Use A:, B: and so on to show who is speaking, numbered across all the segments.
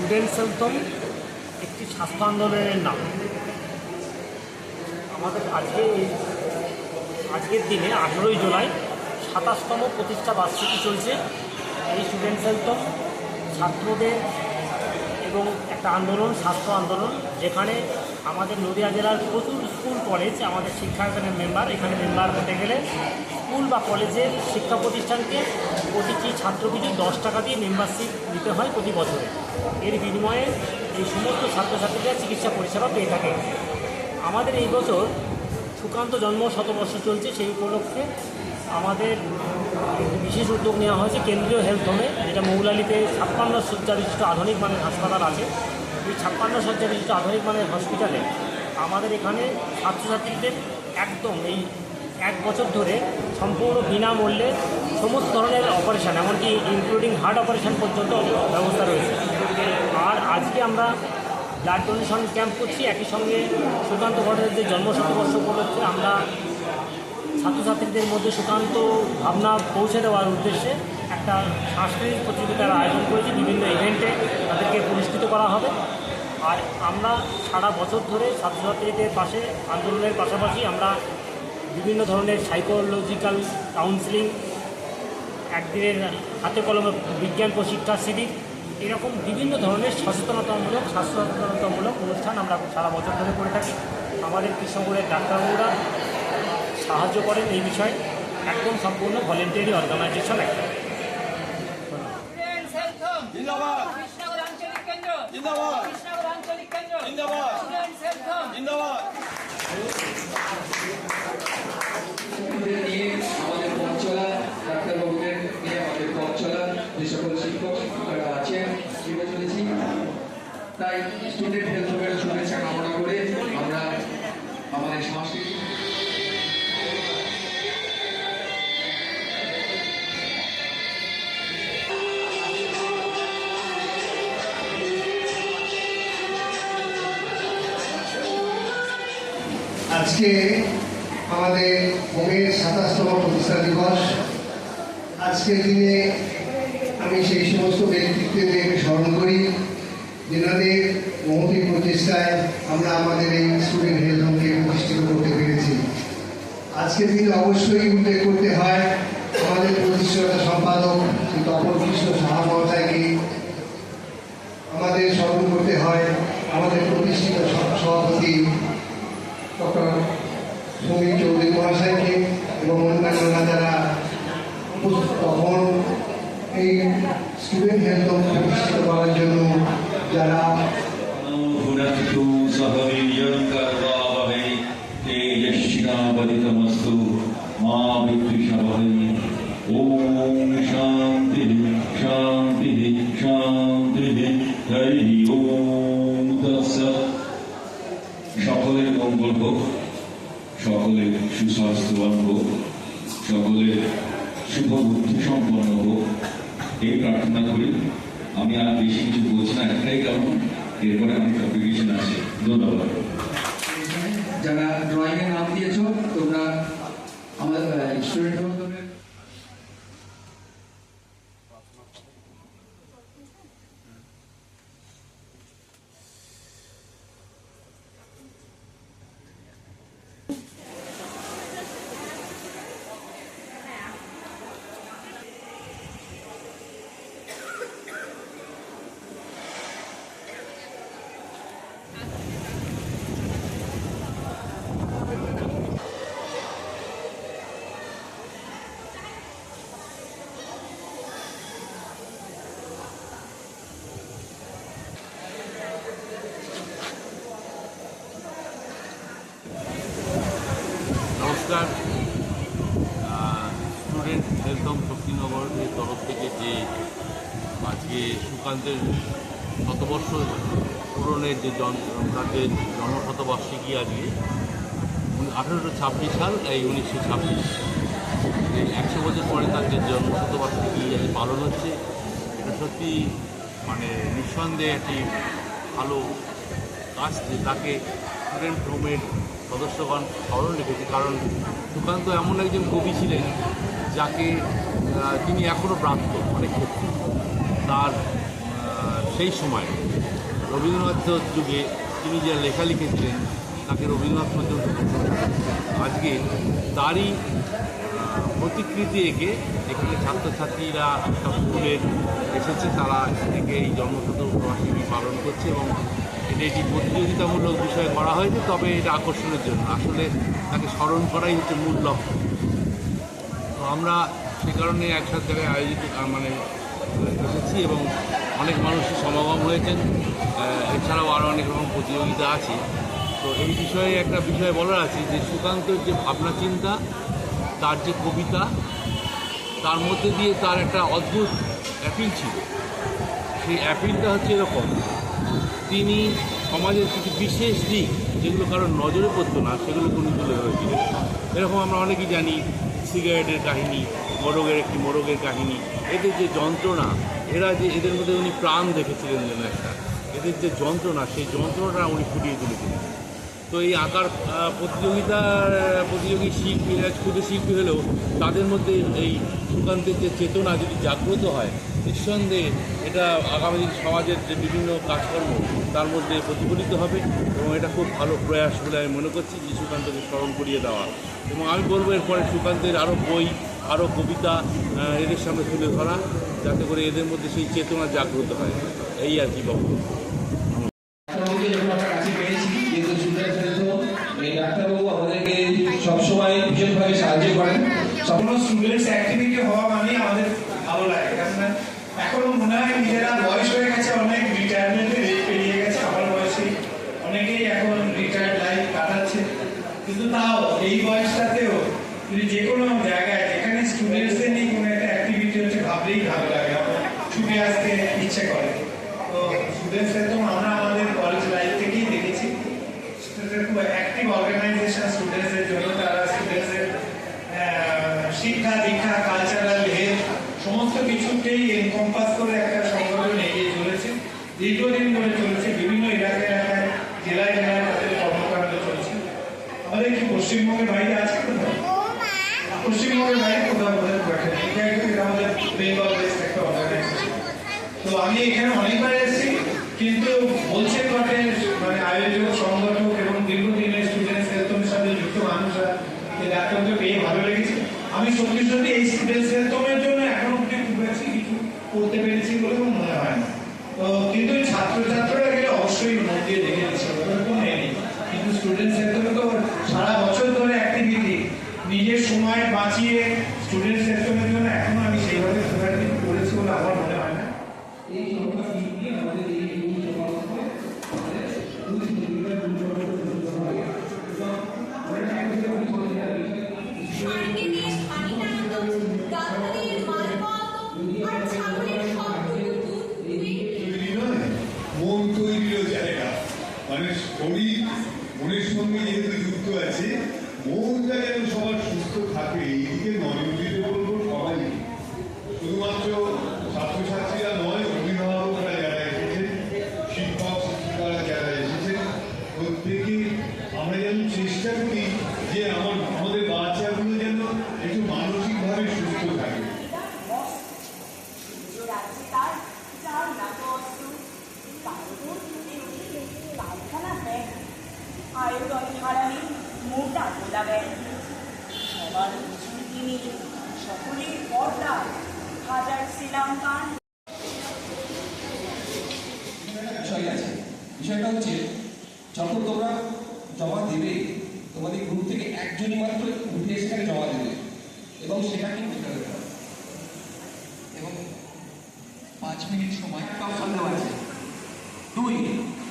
A: Student সেলথম একটি ছাত্র আন্দোলনের নাম। আমাদের আজকের দিনে 18ই জুলাই 27তম প্রতিষ্ঠা বার্ষিকী চলছে। এই স্টুডেন্ট সেলথম ছাত্রদের এবং একটা আন্দোলন, ছাত্র আন্দোলন, যেখানে আমাদের নদিয়া জেলার প্রচুর স্কুল কলেজ আমাদের শিক্ষায়তনের মেম্বার। এখানে মেম্বার হতে গেলে স্কুল বা কলেজের শিক্ষা প্রতিষ্ঠানকে প্রতিটি ছাত্রপিছু 10 টাকা দিয়ে মেম্বারশিপ নিতে হয় প্রতি বছরে। এর বিনিময়ে এই সমস্ত ছাত্রছাত্রীরা চিকিৎসা পরিষেবা পেয়ে থাকে। আমাদের এই বছর সুকান্ত জন্ম শতবর্ষ চলছে, সেই উপলক্ষে আমাদের বিশেষ উদ্যোগ নেওয়া হয়েছে কেন্দ্রীয় হেলথ হোমে, যেটা মৌলালিতে 56 শয্যা বিশিষ্ট আধুনিক মানের হাসপাতাল আছে। এই 56 শয্যা বিশিষ্ট আধুনিক মানের হসপিটালে আমাদের এখানে ছাত্রছাত্রীদের একদম এই 1 বছর ধরে সম্পূর্ণ বিনামূল্যে সমস্ত ধরনের অপারেশান, এমনকি ইনক্লুডিং হার্ট অপারেশান পর্যন্ত ব্যবস্থা রয়েছে। আর আজকে আমরা ব্লাড ডোনেশন ক্যাম্প করছি। একই সঙ্গে সুকান্ত ভট্টাচার্যের জন্মশতবর্ষ উপলক্ষে আমরা ছাত্রছাত্রীদের মধ্যে সুকান্ত ভাবনা পৌঁছে দেওয়ার উদ্দেশ্যে একটা সাংস্কৃতিক প্রতিযোগিতার আয়োজন করেছি। বিভিন্ন ইভেন্টে তাদেরকে পুরস্কৃত করা হবে। আর আমরা সারা বছর ধরে ছাত্রছাত্রীদের পাশে আন্দোলনের পাশাপাশি আমরা বিভিন্ন ধরনের সাইকোলজিক্যাল কাউন্সিলিং, একদিনের হাতে কলমে বিজ্ঞান প্রশিক্ষা শিবির, এরকম বিভিন্ন ধরনের সচেতনতামূলক অনুষ্ঠান আমরা সারা বছর ধরে করে থাকি। আমাদের কৃষ্ণপুরের ডাক্তারবাবুরা সাহায্য করেন এই বিষয়ে। একদম সম্পূর্ণ ভলেন্টারি অর্গানাইজেশন একটা।
B: আমাদের পথ চলা, ডাক্তারবাবুদের নিয়ে আমাদের পথ চলা, যে সকল শিক্ষক শিক্ষিকারা আছেন এগিয়ে চলেছি। তাই স্টুডেন্ট হেলথ হোমের শুভেচ্ছা কামনা করে আমরা আমাদের সাংস্কৃতিক
C: আজকে আমাদের হোমের 27তম প্রতিষ্ঠা দিবস। আজকের দিনে আমি সেই সমস্ত ব্যক্তিত্বদের স্মরণ করি যেনাদের মহতী প্রচেষ্টায় আমরা আমাদের এই স্টুডেন্ট হেলথ হোমকে প্রতিষ্ঠিত করতে পেরেছি। আজকের দিনে অবশ্যই উল্লেখ করতে হয় আমাদের প্রতিষ্ঠাতা সম্পাদক শ্রী তপন কৃষ্ণ সাহা মহাশয়কে, আমাদের স্মরণ করতে হয় আমাদের প্রতিষ্ঠিত সভাপতি ডক্টর সমীর চৌধুরী মহাশয়কে এবং অন্যান্যরা যারা তখন এই স্টুডেন্ট হেলথ হোম প্রতিষ্ঠিত করার জন্য যারা
D: ওম শান্তি শান্তি শান্তি হরি ওম তৎসৎ। সকলের মঙ্গল হোক, সকলের সুস্বাস্থ্যবান হোক, সকলের শুভ বুদ্ধি সম্পন্ন হোক, এই প্রার্থনা করি। আমি আর বেশি কিছু বলছি না, একটাই কারণ এরপরে আমি কম্পিটিশন আছে। ধন্যবাদ।
B: যারা ড্রয়িং এর নাম দিয়েছ তোমরা আমাদের স্টুডেন্ট হেলথ হোমের
E: নমস্কার। স্টুডেন্ট হেলথ হোম শক্তিনগরের তরফ থেকে যে আজকে সুকান্তের শতবর্ষ পূরণের যে তাদের জন্মশতবার্ষিকী আজকে 1826 সাল, এই 1926, এই 100 বছর পরে তার যে জন্মশতবার্ষিকী আজ পালন হচ্ছে। এটা সত্যি মানে নিঃসন্দেহে একটি ভালো কাজ যে তাকে স্টুডেন্ট হোমের সদস্যগণ স্মরণ রেখেছে। কারণ সুকান্ত এমন একজন কবি ছিলেন যাকে তিনি এখনও প্রাপ্ত অনেক ক্ষেত্রে। তার সেই সময় রবীন্দ্রনাথ যুগে তিনি যে লেখা লিখেছিলেন তাকে রবীন্দ্রনাথ মধ্যে আজকে তারই প্রতিকৃতি এঁকে এখানে ছাত্রছাত্রীরা সব স্কুলের এসেছে, তারা একে এই জন্মশতবার্ষিকী পালন করছে এবং এটা একটি প্রতিযোগিতামূলক বিষয় করা হয়েছে, তবে এটা আকর্ষণের জন্য, আসলে তাকে স্মরণ করাই হচ্ছে মূল লক্ষ্য। তো আমরা সে কারণে একসাথে জায়গায় আয়োজিত এসেছি এবং অনেক মানুষের সমাগম হয়েছেন। এছাড়াও আরও অনেক রকম প্রতিযোগিতা আছে। তো এই বিষয়ে একটা বিষয় বলার আছে যে সুকান্তর যে ভাবনা চিন্তা, তার যে কবিতা, তার মধ্যে দিয়ে তার একটা অদ্ভুত অ্যাপিল ছিল। সেই অ্যাপিলটা হচ্ছে এরকম, তিনি সমাজের কিছু বিশেষ দিক যেগুলো কারোর নজরে পড়তো না সেগুলো উনি তুলে ধরেছিলেন। এরকম আমরা অনেকেই জানি সিগারেটের কাহিনী, মোরগের কাহিনী, এদের যে যন্ত্রণা, এদের মধ্যে উনি প্রাণ দেখেছিলেন যেন একটা, এদের যে যন্ত্রণা, সেই যন্ত্রণাটা উনি ফুটিয়ে তুলেছিলেন। তো এই আঁকার প্রতিযোগী শিল্পীরা ক্ষুদ্র শিল্পী হলেও তাদের মধ্যে এই সুকান্তের যে চেতনা যদি জাগ্রত হয়, নিঃসন্দেহে এটা আগামী দিন সমাজের যে বিভিন্ন কাজকর্ম তার মধ্যে প্রতিফলিত হবে এবং এটা খুব ভালো প্রয়াস বলে আমি মনে করছি যে সুকান্তকে স্মরণ করিয়ে দেওয়া। এবং আমি বলবো এরপরে সুকান্তের আরও বই, আরও কবিতা এদের সামনে তুলে ধরা, যাতে করে এদের মধ্যে সেই চেতনা জাগ্রত হয়, এই আর কি বক্তব্য।
B: ডাক্তারবাবু আমাদেরকে সবসময় ভীষণভাবে সাহায্য করেন।
F: কোনো স্টুডেন্টস অ্যাক্টিভিটি হওয়া মানে আমাদের ভালো লাগে, কারণ এখনো মনে হয় নিজেরা বয়স হয়ে গেছে, অনেক রিটায়ারমেন্টের এজ পেরিয়ে গেছে, আমার বয়সে অনেকেই এখন রিটায়ার্ড লাইফ কাটাচ্ছে, কিন্তু তাও এই বয়সটাতেও যদি যে কোনো জায়গায় যেখানে স্টুডেন্টসদের নিয়ে কোনো একটা অ্যাক্টিভিটি হচ্ছে ভাবলেই ভালো লাগে, আমার ছুটে আসতে ইচ্ছে করে। তো স্টুডেন্টসদের তো আমরা আমাদের কলেজ লাইফ থেকেই দেখেছি খুব অ্যাক্টিভ অর্গানাইজেশন স্টুডেন্টসদের জন্য, তারা স্টুডেন্টসদের শিক্ষা দীক্ষা কালচারাল হেলথ সমস্ত কিছুকেই এনকম্পাস করে একটা সংগঠন এগিয়ে চলেছে, দীর্ঘদিন ধরে চলেছে, বিভিন্ন এলাকায় জেলায় তাদের কর্মকাণ্ড চলছে। আমাদের কি পশ্চিমবঙ্গের বাইরে আছে কোথাও? পশ্চিমবঙ্গের বাইরে কোথাও আমাদের বেঙ্গল বেস্ট একটা অর্গানাইজেশন। তো আমি এখানে অনেকবার এসেছি, কিন্তু বলছে বটে আয়োজক সংগঠক এবং দীর্ঘদিনের স্টুডেন্টস হেলথের সাথে যুক্ত মানুষরা ডাক্তারকে পেয়ে ভালো লেগেছে। আমি সত্যি এই স্টুডেন্টস হেলথের জন্য এখন অব্দি খুব বেশি কিছু করতে পেরেছি বলে মনে হয় না। তো কিন্তু ছাত্রছাত্রীরা গেলে অবশ্যই মন দিয়ে দেখে দিচ্ছে, ওরকম নেই। কিন্তু স্টুডেন্টস হেলথে তো সারা বছর ধরে অ্যাক্টিভিটি, নিজের সময় বাঁচিয়ে স্টুডেন্টস হেলথের জন্য এখনো আমি সেইভাবে করেছি বলে আমার মনে হয় না। এই আমাদের
G: মন তৈরিরও জায়গা, শরীর মনের সঙ্গে যেহেতু যুক্ত আছে, মনটা যেন সবার সুস্থ থাকে এইদিকে নজর দিতে বলবো সবাই। শুধুমাত্র ছাত্রছাত্রীরা নয়, অভিভাবকরা যারা এসেছেন, শিক্ষক শিক্ষিকারা যারা এসেছেন, প্রত্যেকে আমরা যেন চেষ্টা করি যে আমাদের বাচ্চাগুলো যেন একটু মানসিকভাবে সুস্থ থাকে।
H: আয়োজন ছাড়াই মোটা গোলা ব্যাগ, সবার তিনি সকলের পর্দা হাজার শ্রীলঙ্কান।
B: বিষয়টা হচ্ছে যখন তোমরা জমা দেবে, তোমাদের গ্রুপ থেকে একজনই মাত্র উঠে সেখানে জমা দেবে এবং সেটা কিন্তু এবং 5 মিনিট সময় একটা অপশন দেওয়া আছে। 2,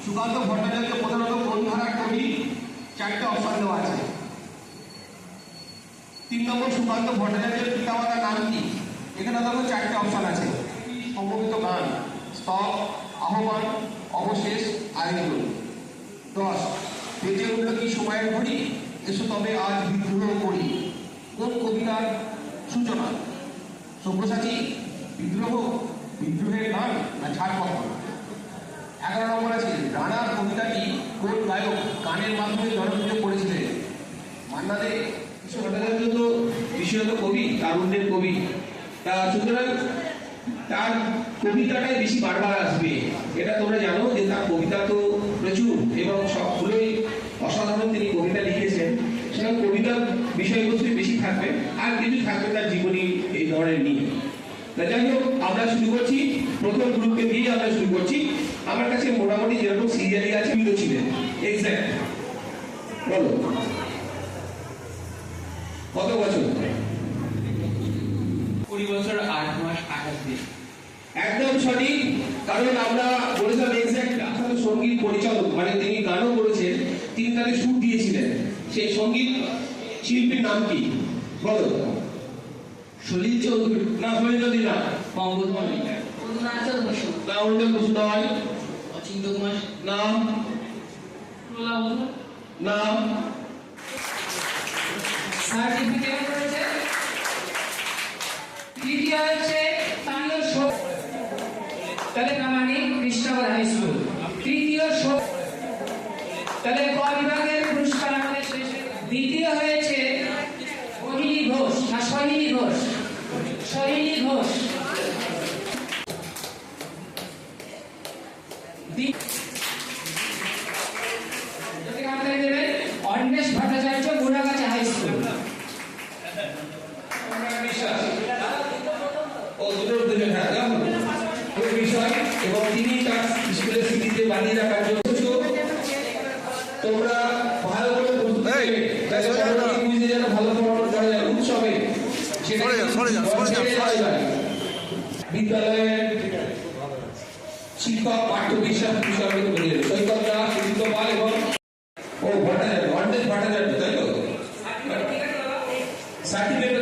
B: সুকান্ত ভট্টাচার্য প্রধানত কোন ধারার কবি, 4টে অপশন দেওয়া আছে। 3 নম্বর, সুকান্ত ভট্টাচার্যের পিতামাতার নাম কি, এখানে দেখো 4টে অপশন আছে। সমবেত গান, স্তব, আহ্বান, অবশেষ, আয়োজন। 10, বেঁচে উঠল কি সময়ের ঘড়ি, এসো তবে আজ বিদ্রোহ করি, কোন কবিতার সূচনা, সব্যসাচী, বিদ্রোহ, বিদ্রোহের গান না ছাড়পত্র। 11 নম্বর আছে রানার কবিতাটি কোন গায়ক গানের মাধ্যমে জনপ্রিয় করেছিলেন, মান্না দে। ভট্টাচার্য তো বিশেষত কবি, তারুণ্যের কবি, তা সুতরাং তার কবিতাটাই বেশি বারবার আসবে। এটা তোমরা জানো যে তার কবিতা তো প্রচুর এবং সবগুলোই অসাধারণ তিনি কবিতা লিখেছেন। সেখানে কবিতার বিষয়বস্তু বেশি থাকবে, আর কিছু থাকবে তার জীবনী এই ধরনের নিয়ে। যাই হোক, আমরা শুরু করছি, প্রথম গ্রুপকে দিয়ে আমরা শুরু করছি। আমার কাছে মোটামুটি যেরকম সিরিয়ালি আছে বিলো ছিলেন এক্সাক্ট বলো কত বছর?
I: 20 বছর 8 মাস 28 দিন।
B: একদম সঠিক, কারণ আমরা বলেছিলাম এক্সাক্ট আসলে সঙ্গীত পরিচালক মানে তিনি গানও করেছেন, তিনি তাদের সুর দিয়েছিলেন। সেই সঙ্গীত শিল্পীর নাম কি বলো?
I: সলিল চৌধুরী,
B: না সলিল চৌধুরী না,
I: মঙ্গল মল্লিক, অরুণাচল বসু,
B: না অরুণাচল বসু নয়,
I: অচিন্ত কুমার,
B: নাম নাম
J: সার্টিফিকেট করেছে। তৃতীয় হচ্ছে স্থানীয় শোক তাহলে কামানি কৃষ্ণনগর হাই স্কুল। তৃতীয় শোক তাহলে ক বিভাগের পুরস্কার আমাদের শেষে। দ্বিতীয় হয়েছে সোহিনী ঘোষ না সোহিনী ঘোষ, সোহিনী ঘোষ। Anwesh Bhattacharya Muragachha high school.
B: ও দুটোর দুজন ওই বিষয় এবং তিনি তার স্কুলের স্মৃতিতে বানিয়ে রাখার জন্য তোমরা ভালো করে প্রস্তুতি নেবে, বুঝে যেন ভালো পড়ানো করা যায় উৎসবে। সেটা বিদ্যালয়ের শিক্ষক পাঠ্য বিশ্বাস বিষয় সৈকত দাস, সুদীপ্ত পাল এবং ও ভট্টাচার্য, অন্বেষ ভট্টাচার্য, তাই তো? সার্টিফিকেট